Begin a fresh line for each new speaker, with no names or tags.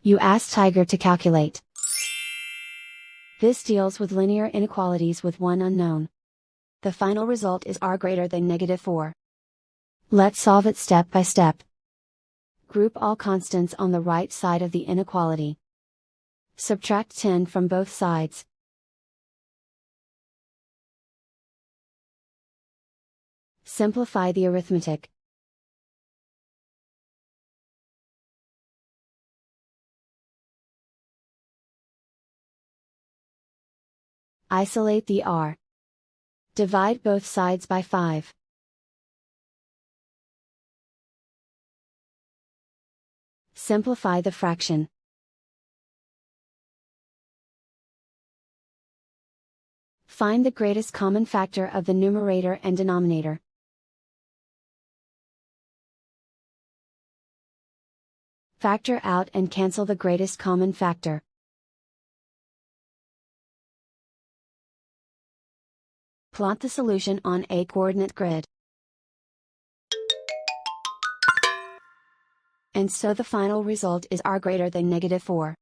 You ask Tiger to calculate. This deals with linear inequalities with one unknown. The final result is r greater than -4. Let's solve it step by step. Group all constants on the right side of the inequality. Subtract 10 from both sides. Simplify the arithmetic. Isolate the r. Divide both sides by 5. Simplify the fraction. Find the greatest common factor of the numerator and denominator. Factor out and cancel the greatest common factor. Plot the solution on a coordinate grid. And so the final result is r greater than -4.